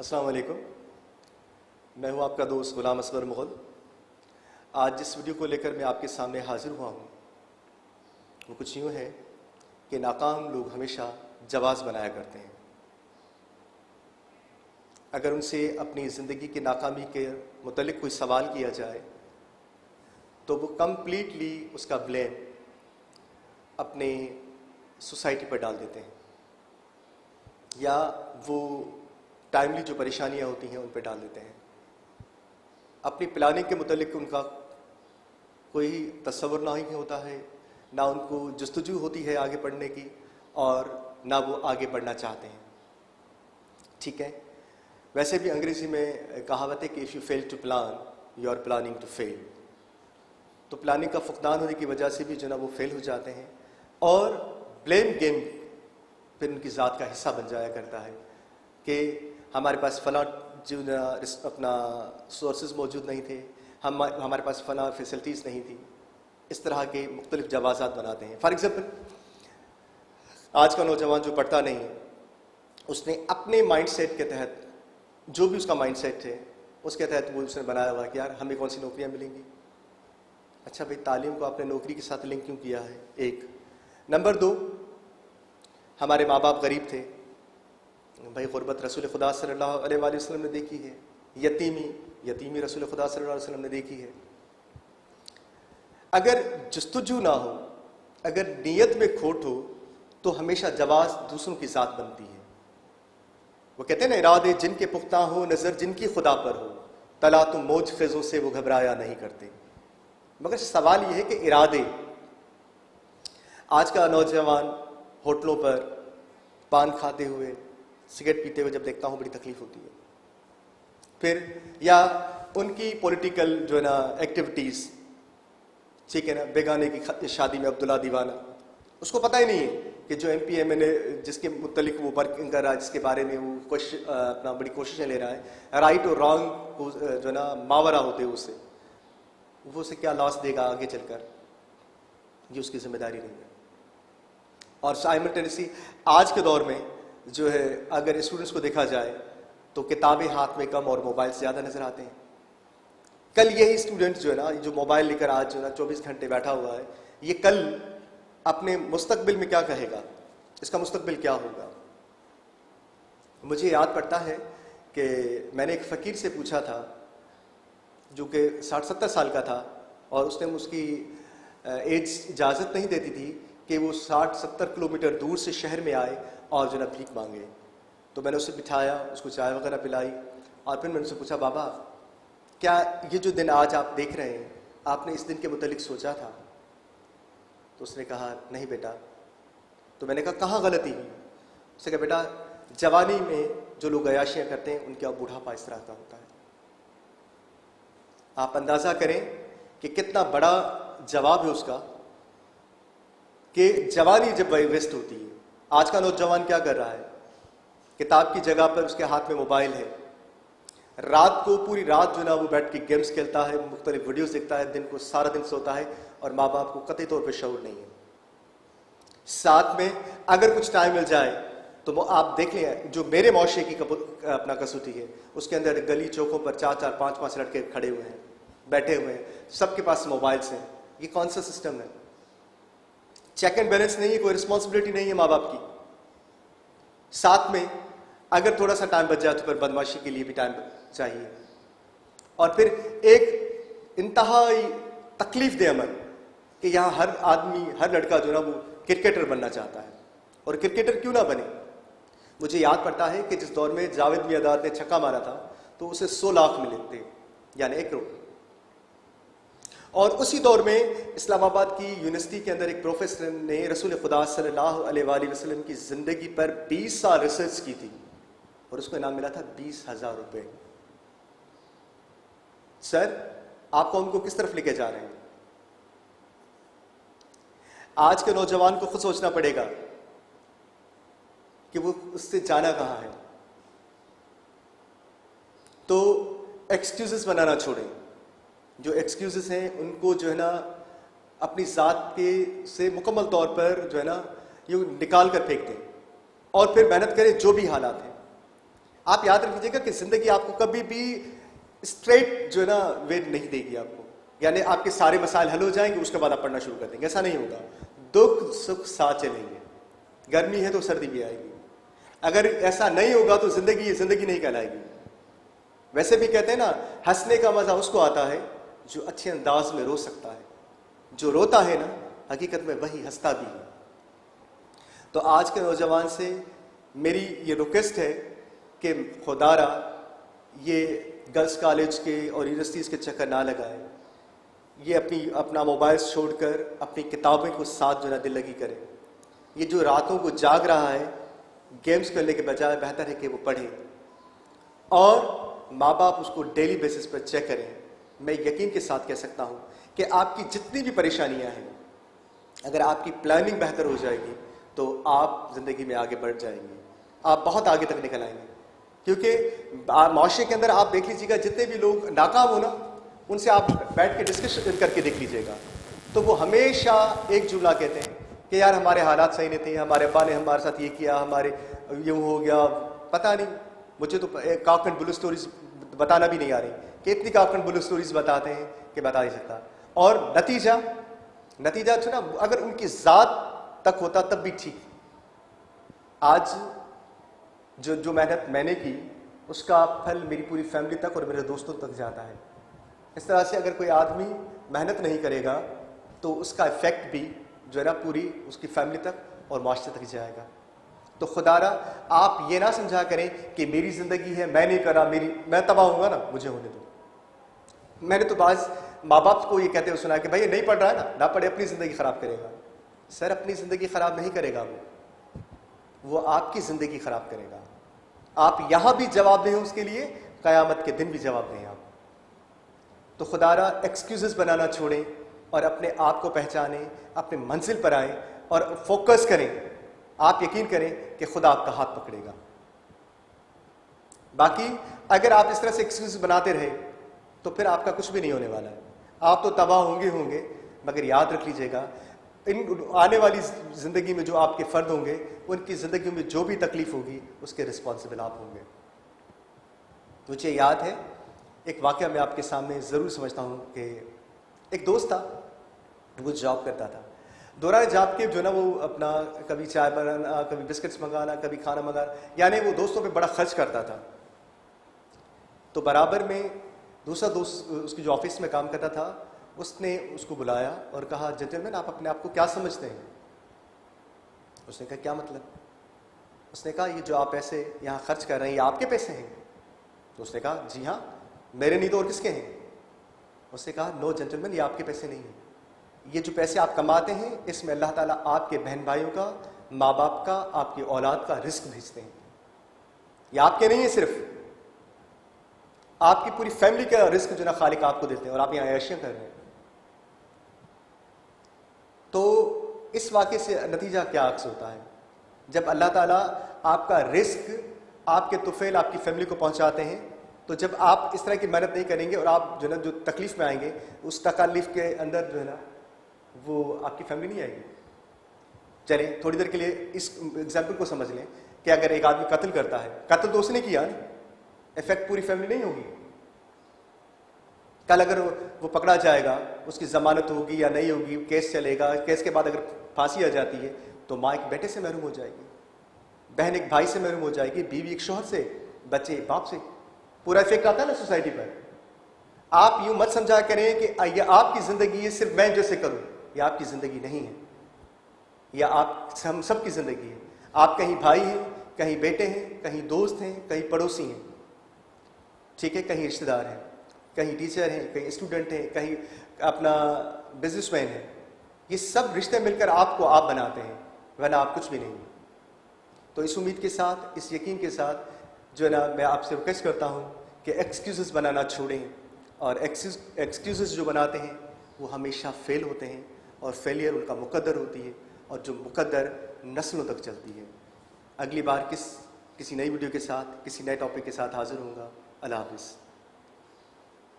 अस्सलाम वालेकुम। मैं हूं आपका दोस्त गुलाम असगर मुग़ल। आज जिस वीडियो को लेकर मैं आपके सामने हाजिर हुआ हूं वो कुछ यूँ है कि नाकाम लोग हमेशा जवाज़ बनाया करते हैं। अगर उनसे अपनी ज़िंदगी की नाकामी के मुतल्लिक़ कोई सवाल किया जाए तो वो कम्प्लीटली उसका ब्लेम अपने सोसाइटी पर डाल देते हैं या वो टाइमली जो परेशानियां होती हैं उन पर डाल देते हैं। अपनी प्लानिंग के मुतल्लिक़ उनका कोई तसव्वुर ना ही होता है, ना उनको जस्तजू होती है आगे बढ़ने की और ना वो आगे बढ़ना चाहते हैं। ठीक है, वैसे भी अंग्रेज़ी में कहावत है कि if you fail to plan you are planning to fail. तो प्लानिंग का फुकदान होने की वजह से भी जो ना वो फेल हो जाते हैं और ब्लेम गेम फिर उनकी ज़ात का हिस्सा बन जाया करता है कि हमारे पास फ़लाँ जो अपना सोर्सेज मौजूद नहीं थे, हमारे पास फ़लाँ फैसिलिटीज़ नहीं थी। इस तरह के मुख्तलिफ जवाज़ात बनाते हैं। फॉर एग्ज़ाम्पल, आज का नौजवान जो पढ़ता नहीं है उसने अपने माइंड सेट के तहत, जो भी उसका माइंड सेट है उसके तहत वो उसने बनाया हुआ कि यार हमें कौन सी नौकरियाँ मिलेंगी। अच्छा भाई, तालीम को आपने नौकरी के साथ लिंक क्यों किया है? एक। नंबर दो, हमारे माँ बाप गरीब थे भाई, गुरबत रसूल खुदा सल्लल्लाहु अलैहि वसल्लम ने देखी है, यतीमी रसूल खुदा सल्लल्लाहु अलैहि वसल्लम ने देखी है। अगर जस्तजू ना हो, अगर नीयत में खोट हो तो हमेशा जवाज़ दूसरों की ज़ात बनती है। वो कहते हैं ना, इरादे जिनके पुख्ता हो, नज़र जिनकी खुदा पर हो, तला तुम मौज ख़ज़ों से वो घबराया नहीं करते। मगर सवाल ये है कि इरादे, आज का नौजवान होटलों पर पान खाते हुए, सिगरेट पीते हुए जब देखता हूँ बड़ी तकलीफ होती है। फिर या उनकी पॉलिटिकल जो है ना एक्टिविटीज़, ठीक है ना, बेगाने की शादी में अब्दुल्ला दीवाना, उसको पता ही नहीं है कि जो MP MNA जिसके मुतल्लिक वो वर्किंग कर रहा है, जिसके बारे में वो अपना बड़ी कोशिशें ले रहा है, राइट और रॉन्ग को जो है ना मावरा होते हैं उससे, वो उसे क्या लॉस देगा आगे चलकर, ये उसकी जिम्मेदारी नहीं है। और साइमल्टेनियसली आज के दौर में जो है, अगर स्टूडेंट्स को देखा जाए तो किताबें हाथ में कम और मोबाइल से ज़्यादा नज़र आते हैं। कल यही स्टूडेंट जो है ना, जो मोबाइल लेकर आज जो है ना 24 घंटे बैठा हुआ है, ये कल अपने मुस्तकबिल में क्या कहेगा, इसका मुस्तकबिल क्या होगा। मुझे याद पड़ता है कि मैंने एक फ़कीर से पूछा था जो कि 60-70 साल का था और उसने उसकी एज इजाज़त नहीं देती थी कि वो 60-70 किलोमीटर दूर से शहर में आए और जो ना भीख मांगे। तो मैंने उसे बिठाया, उसको चाय वगैरह पिलाई और फिर मैंने उससे पूछा, बाबा क्या ये जो दिन आज आप देख रहे हैं, आपने इस दिन के मुतालिक सोचा था? तो उसने कहा, नहीं बेटा। तो मैंने कहा, कहाँ गलती हुई? उसने कहा, बेटा जवानी में जो लोग अयाशियाँ करते हैं उनका बुढ़ापा इस तरह का होता है। आप अंदाज़ा करें कि कितना बड़ा जवाब है उसका कि जवानी जब वेस्ट होती है। आज का नौजवान क्या कर रहा है? किताब की जगह पर उसके हाथ में मोबाइल है। रात को पूरी रात जो ना वो बैठ के गेम्स खेलता है, मुख्तलिफ वीडियोस देखता है, दिन को सारा दिन सोता है और माँ बाप को कतई तौर पर शऊर नहीं है। साथ में अगर कुछ टाइम मिल जाए तो वो आप देख लें, जो मेरे मौशे की अपना कसूती है, उसके अंदर गली चौकों पर 4-4, 5-5 लड़के खड़े हुए हैं, बैठे हुए हैं, सबके पास मोबाइल्स हैं। ये कौन सा सिस्टम है? चेक एंड बैलेंस नहीं है, कोई रिस्पॉन्सिबिलिटी नहीं है माँ बाप की। साथ में अगर थोड़ा सा टाइम बच जाए तो फिर बदमाशी के लिए भी टाइम चाहिए। और फिर एक इंतहाई तकलीफ दे अमल कि यहाँ हर आदमी, हर लड़का जो ना वो क्रिकेटर बनना चाहता है। और क्रिकेटर क्यों ना बने? मुझे याद पड़ता है कि जिस दौर में जावेद मियांदाद ने छक्का मारा था तो उसे 100 लाख मिले थे, यानी 1 करोड़। और उसी दौर में इस्लामाबाद की यूनिवर्सिटी के अंदर एक प्रोफेसर ने रसूल खुदा सल्लल्लाहु अलैहि वसल्लम की ज़िंदगी पर 20 साल रिसर्च की थी और उसको इनाम मिला था 20,000 रुपये। सर, आपको उनको किस तरफ लेके जा रहे हैं? आज के नौजवान को खुद सोचना पड़ेगा कि वो उससे जाना कहां है। तो एक्सक्यूजेस बनाना छोड़ें। जो एक्सक्यूजेस हैं उनको जो है ना अपनी ज़ात के से मुकम्मल तौर पर जो है ना ये निकाल कर फेंक दें और फिर मेहनत करें जो भी हालात हैं। आप याद रखिएगा कि जिंदगी आपको कभी भी स्ट्रेट जो है ना वे नहीं देगी आपको, यानी आपके सारे मसाइल हल हो जाएंगे उसके बाद आप पढ़ना शुरू कर देंगे, ऐसा नहीं होगा। दुख सुख साथ चलेंगे, गर्मी है तो सर्दी भी आएगी। अगर ऐसा नहीं होगा तो जिंदगी नहीं कहलाएगी। वैसे भी कहते हैं ना, हंसने का मजा उसको आता है जो अच्छे अंदाज में रो सकता है, जो रोता है ना हकीकत में वही हंसता भी है। तो आज के नौजवान से मेरी ये रिक्वेस्ट है कि खुदारा ये गर्ल्स कॉलेज के और यूनिवर्सिटीज़ के चक्कर ना लगाए, ये अपना मोबाइल छोड़कर अपनी किताबों को साथ जो ना दिल लगी करे। ये जो रातों को जाग रहा है गेम्स खेलने के बजाय बेहतर है कि वो पढ़े, और माँ बाप उसको डेली बेसिस पर चेक करें। मैं यकीन के साथ कह सकता हूँ कि आपकी जितनी भी परेशानियाँ हैं, अगर आपकी प्लानिंग बेहतर हो जाएगी तो आप ज़िंदगी में आगे बढ़ जाएंगे, आप बहुत आगे तक निकल आएंगे। क्योंकि माशरे के अंदर आप देख लीजिएगा, जितने भी लोग नाकाम हो ना, उनसे आप बैठ के डिस्कशन करके देख लीजिएगा, तो वो हमेशा एक जुमला कहते हैं कि यार हमारे हालात सही नहीं थे, हमारे अब्बा ने हमारे साथ ये किया, हमारे यूँ हो गया, पता नहीं। मुझे तो काक एंड बुल स्टोरीज बताना भी नहीं आ रही कि इतनी काक एंड बुल स्टोरीज बताते हैं कि बता नहीं सकता। और नतीजा जो ना, अगर उनकी ज़ात तक होता तब भी ठीक। आज जो मेहनत मैंने की उसका फल मेरी पूरी फैमिली तक और मेरे दोस्तों तक जाता है। इस तरह से अगर कोई आदमी मेहनत नहीं करेगा तो उसका इफेक्ट भी जो है ना पूरी उसकी फैमिली तक और माशरे तक जाएगा। तो खुदारा आप ये ना समझा करें कि मेरी ज़िंदगी है, मैं नहीं करा, मैं तबाह होऊंगा ना, मुझे होने दो। मैंने तो बाज़ माँ बाप को ये कहते हुए सुना कि भाई ये नहीं पढ़ रहा है ना पढ़े, अपनी ज़िंदगी ख़राब करेगा। सर, अपनी ज़िंदगी ख़राब नहीं करेगा वो आपकी ज़िंदगी ख़राब करेगा। आप यहाँ भी जवाब दें उसके लिए, क़यामत के दिन भी जवाब दें आप। तो खुदारा एक्सक्यूज़ेस बनाना छोड़ें और अपने आप को पहचानें, अपने मंजिल पर आएँ और फोकस करें। आप यकीन करें कि खुदा आपका हाथ पकड़ेगा। बाकी अगर आप इस तरह से एक्सक्यूज़ बनाते रहे तो फिर आपका कुछ भी नहीं होने वाला है, आप तो तबाह होंगे। मगर याद रख लीजिएगा, इन आने वाली ज़िंदगी में जो आपके फ़र्द होंगे, उनकी ज़िंदगी में जो भी तकलीफ़ होगी उसके रिस्पॉन्सिबल आप होंगे। मुझे याद है एक वाक़या मैं आपके सामने ज़रूर समझता हूँ कि एक दोस्त था, वो जॉब करता था। दौरान जॉब के जो ना वो अपना कभी चाय बनाना, कभी बिस्किट्स मंगाना, कभी खाना मंगाना, यानी वो दोस्तों पे बड़ा खर्च करता था। तो बराबर में दूसरा दोस्त उसकी जो ऑफिस में काम करता था, उसने उसको बुलाया और कहा, जेंटलमैन आप अपने आप को क्या समझते हैं? उसने कहा क्या मतलब? उसने कहा ये जो आप पैसे यहाँ खर्च कर रहे हैं ये आपके पैसे हैं? तो उसने कहा जी हाँ, मेरे नहीं तो और किसके हैं? उसने कहा नो जेंटलमैन, ये आपके पैसे नहीं हैं। ये जो पैसे आप कमाते हैं इसमें अल्लाह ताला आपके बहन भाइयों का, माँ बाप का, आपकी औलाद का रिस्क भेजते हैं। ये आपके नहीं है, सिर्फ आपकी पूरी फैमिली का रिस्क जो ना खालिक आपको देते हैं, और आप यहाँ ऐशियां कर रहे हैं। तो इस वाक़े से नतीजा क्या अक्स होता है? जब अल्लाह ताला आपका रिस्क, आपके तुफैल आपकी फैमिली को पहुंचाते हैं, तो जब आप इस तरह की मेहनत नहीं करेंगे और आप जो है ना जो तकलीफ में आएंगे, उस तकलीफ के अंदर जो है ना वो आपकी फैमिली नहीं आएगी। चलिए थोड़ी देर के लिए इस एग्जाम्पल को समझ लें कि अगर एक आदमी कत्ल करता है, कत्ल तो उसने किया ना, इफेक्ट पूरी फैमिली नहीं होगी। कल अगर वो पकड़ा जाएगा, उसकी जमानत होगी या नहीं होगी, केस चलेगा, केस के बाद अगर फांसी आ जाती है तो माँ एक बेटे से महरूम हो जाएगी, बहन एक भाई से महरूम हो जाएगी, बीवी एक शौहर से, बच्चे एक बाप से। पूरा इफेक्ट आता है ना सोसाइटी पर। आप यूं मत समझा करें कि ये आपकी जिंदगी है, सिर्फ मैं जैसे करूं। ये आपकी जिंदगी नहीं है, यह हम सब की जिंदगी है। आप कहीं भाई हैं, कहीं बेटे हैं, कहीं दोस्त हैं, कहीं पड़ोसी हैं, ठीक है, कहीं रिश्तेदार हैं, कहीं टीचर हैं, कहीं स्टूडेंट हैं, कहीं अपना बिजनेसमैन है। ये सब रिश्ते मिलकर आपको आप बनाते हैं, वरना आप कुछ भी नहीं। तो इस उम्मीद के साथ, इस यकीन के साथ जो है ना मैं आपसे रिक्वेस्ट करता हूँ कि एक्सक्यूज़ेस बनाना छोड़ें, और एक्सक्यूज़ेस जो बनाते हैं वो हमेशा फेल होते हैं, और फेलियर उनका मुकद्दर होती है, और जो मुकद्दर नस्लों तक चलती है। अगली बार किसी नई वीडियो के साथ, किसी नए टॉपिक के साथ हाजिर होऊंगा। अल्लाह हाफ़िज़।